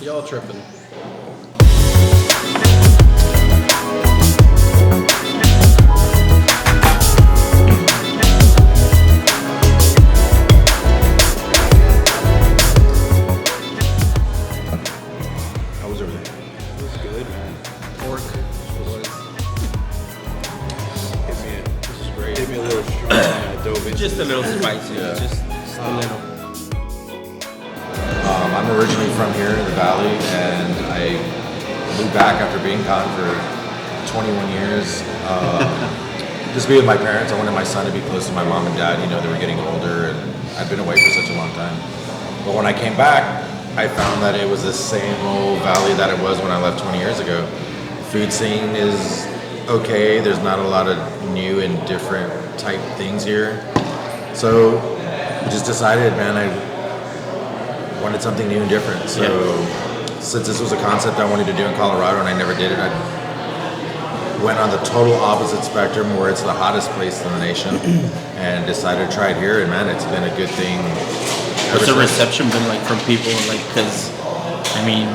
Y'all tripping. How was everything? It was good, man. Pork was. This is great. Hit me a little strong. I dove into Just a little spicy. Yeah. Just a little. I'm originally from here in the Valley, and I moved back after being gone for 21 years. Just be with my parents. I wanted my son to be close to my mom and dad. You know, they were getting older, and I've been away for such a long time. But when I came back, I found that it was the same old Valley that it was when I left 20 years ago. Food scene is okay. There's not a lot of new and different type things here. So I just decided, man, I wanted something new and different. So since this was a concept I wanted to do in Colorado and I never did it, I went on the total opposite spectrum where it's the hottest place in the nation and decided to try it here. And man, it's been a good thing. What's the reception been like from people? Like, because, I mean,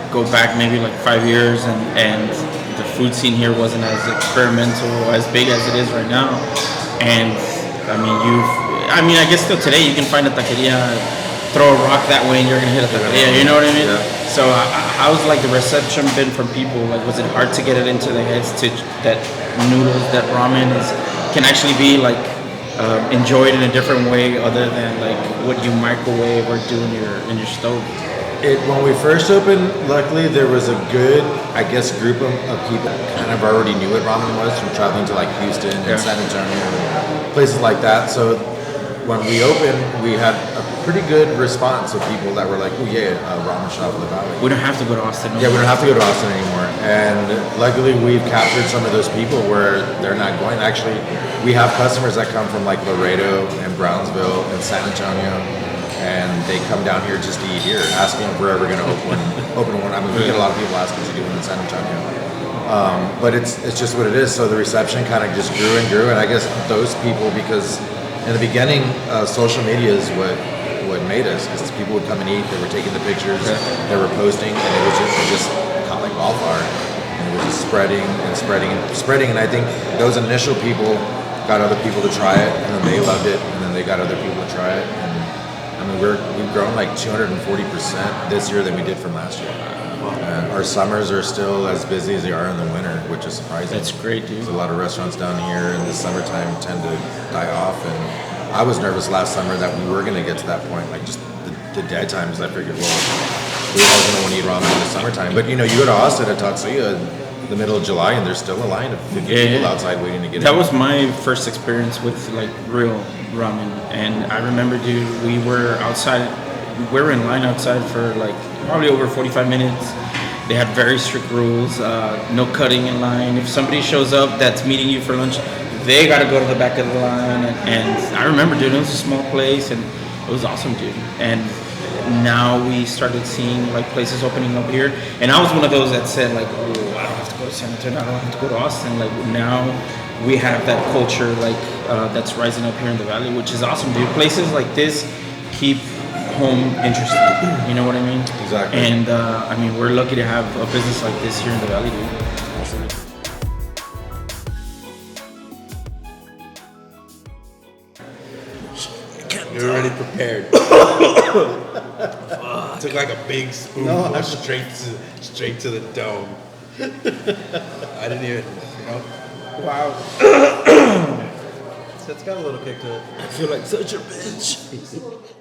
go back maybe like 5 years and the food scene here wasn't as experimental, as big as it is right now. And, I guess still today you can find a taqueria, throw a rock that way and you're going to hit a taqueria, you know what I mean? Yeah. So how's like the reception been from people? Like, was it hard to get it into their heads that noodles, that ramen can actually be like enjoyed in a different way other than like what you microwave or do in your stove? When we first opened, luckily there was a good, I guess, group of people kind of already knew what ramen was from traveling to like Houston and San Antonio and places like that. So when we opened, we had a pretty good response of people that were like, "Oh yeah, a ramen shop in the Valley." We don't have to go to Austin. Yeah, we don't have to go to Austin anymore. And luckily, we've captured some of those people where they're not going. Actually, we have customers that come from like Laredo and Brownsville and San Antonio, and they come down here just to eat here, asking if we're ever going to open one. I mean, we get a lot of people asking to do one in San Antonio. But it's just what it is. So the reception kind of just grew and grew. And I guess those people, because in the beginning, social media is what made us, because people would come and eat, they were taking the pictures, they were posting, and it just caught like wildfire. And it was just spreading and spreading and spreading. And I think those initial people got other people to try it, and then they loved it, and then they got other people to try it. And I mean, we've grown like 240% this year than we did from last year. And our summers are still as busy as they are in the winter, which is surprising. That's great, dude. There's a lot of restaurants down here in the summertime tend to die off, and I was nervous last summer that we were going to get to that point, like just the dead times. I figured, well, we're all going to want to eat ramen in the summertime. But you know, you go to Austin at Tatsuya in the middle of July, and there's still a line of 50 people outside waiting to get in. That was my first experience with like real ramen, and I remember, dude, we were outside. We were in line outside for like probably over 45 minutes. They had very strict rules, no cutting in line. If somebody shows up that's meeting you for lunch, they got to go to the back of the line. And I remember, dude, it was a small place, and it was awesome, dude. And now we started seeing like places opening up here. And I was one of those that said like, oh, I don't have to go to San Antonio, I don't have to go to Austin. Like now we have that culture like that's rising up here in the Valley, which is awesome, dude. Places like this keep home interesting, you know what I mean? Exactly. And I mean, we're lucky to have a business like this here in the Valley, dude. You're already prepared. Took like a big spoon straight to the dome. I didn't even, Wow. It's got a little kick to it. I feel like such a bitch.